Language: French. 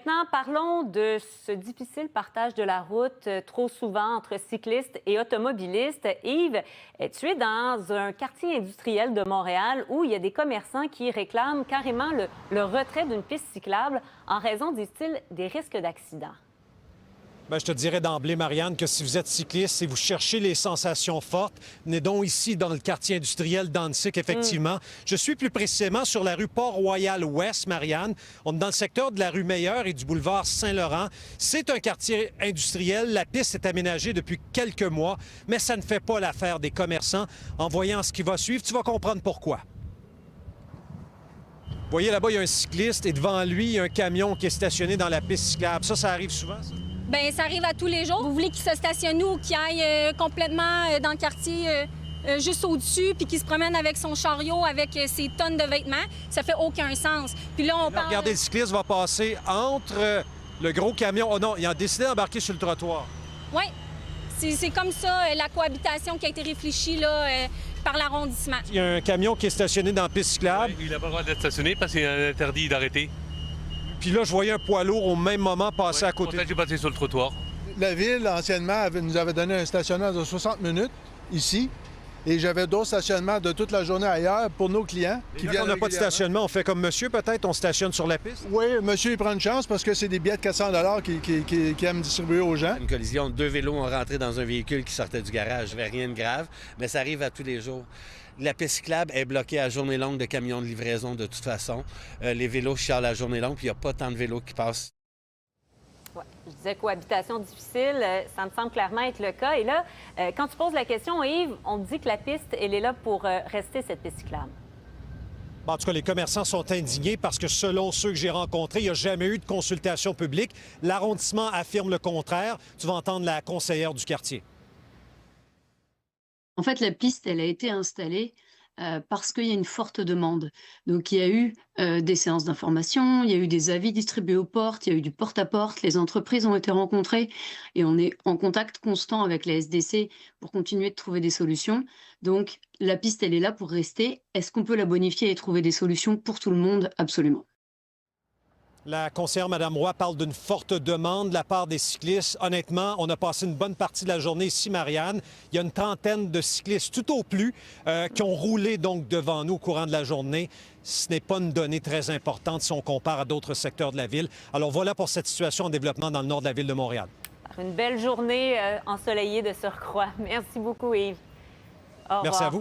Maintenant, parlons de ce difficile partage de la route trop souvent entre cyclistes et automobilistes. Yves, tu es dans un quartier industriel de Montréal où il y a des commerçants qui réclament carrément le retrait d'une piste cyclable en raison, disent-ils, des risques d'accident. Bien, je te dirais d'emblée, Marianne, que si vous êtes cycliste et vous cherchez les sensations fortes, venez donc ici dans le quartier industriel d'Annecy, effectivement. Je suis plus précisément sur la rue Port-Royal-Ouest, Marianne. On est dans le secteur de la rue Meilleure et du boulevard Saint-Laurent. C'est un quartier industriel. La piste est aménagée depuis quelques mois, mais ça ne fait pas l'affaire des commerçants. En voyant ce qui va suivre, tu vas comprendre pourquoi. Vous voyez, là-bas, il y a un cycliste et devant lui, il y a un camion qui est stationné dans la piste cyclable. Ça arrive souvent, ça? Bien, ça arrive à tous les jours. Vous voulez qu'il se stationne où, qu'il aille complètement dans le quartier juste au-dessus, puis qu'il se promène avec son chariot, avec ses tonnes de vêtements, ça fait aucun sens. Puis là, on parle... Regardez, le cycliste va passer entre le gros camion. Oh non, il a décidé d'embarquer sur le trottoir. Oui, c'est comme ça, la cohabitation qui a été réfléchie là, par l'arrondissement. Il y a un camion qui est stationné dans la piste cyclable. Oui, il n'a pas le droit d'être stationné parce qu'il est interdit d'arrêter. Puis là, je voyais un poids lourd au même moment passer à côté. Pour ça, j'ai passé sur le trottoir. La ville, anciennement, nous avait donné un stationnement de 60 minutes ici. Et j'avais d'autres stationnements de toute la journée ailleurs pour nos clients qui viennent. On n'a pas de régulièrement. stationnement, on fait comme monsieur peut-être, on stationne sur la piste? Oui, monsieur, il prend une chance parce que c'est des billets de 400 qu'il aime distribuer aux gens. Une collision, 2 vélos ont rentré dans un véhicule qui sortait du garage. Il n'y avait rien de grave, mais ça arrive à tous les jours. La piste cyclable est bloquée à journée longue de camions de livraison de toute façon. Les vélos chialent à journée longue, puis il n'y a pas tant de vélos qui passent. Ouais, je disais cohabitation difficile, ça me semble clairement être le cas. Et là, quand tu poses la question, Yves, on te dit que la piste, elle est là pour rester, cette piste cyclable. En tout cas, les commerçants sont indignés parce que selon ceux que j'ai rencontrés, il n'y a jamais eu de consultation publique. L'arrondissement affirme le contraire. Tu vas entendre la conseillère du quartier. En fait, la piste, elle a été installée parce qu'il y a une forte demande. Donc, il y a eu des séances d'information, il y a eu des avis distribués aux portes, il y a eu du porte-à-porte, les entreprises ont été rencontrées et on est en contact constant avec la SDC pour continuer de trouver des solutions. Donc, la piste, elle est là pour rester. Est-ce qu'on peut la bonifier et trouver des solutions pour tout le monde? Absolument. La conseillère Mme Roy parle d'une forte demande de la part des cyclistes. Honnêtement, on a passé une bonne partie de la journée ici, Marianne. Il y a une trentaine de cyclistes, tout au plus, qui ont roulé donc devant nous au courant de la journée. Ce n'est pas une donnée très importante si on compare à d'autres secteurs de la ville. Alors voilà pour cette situation en développement dans le nord de la ville de Montréal. Une belle journée ensoleillée de surcroît. Merci beaucoup, Yves. Au revoir. Merci à vous.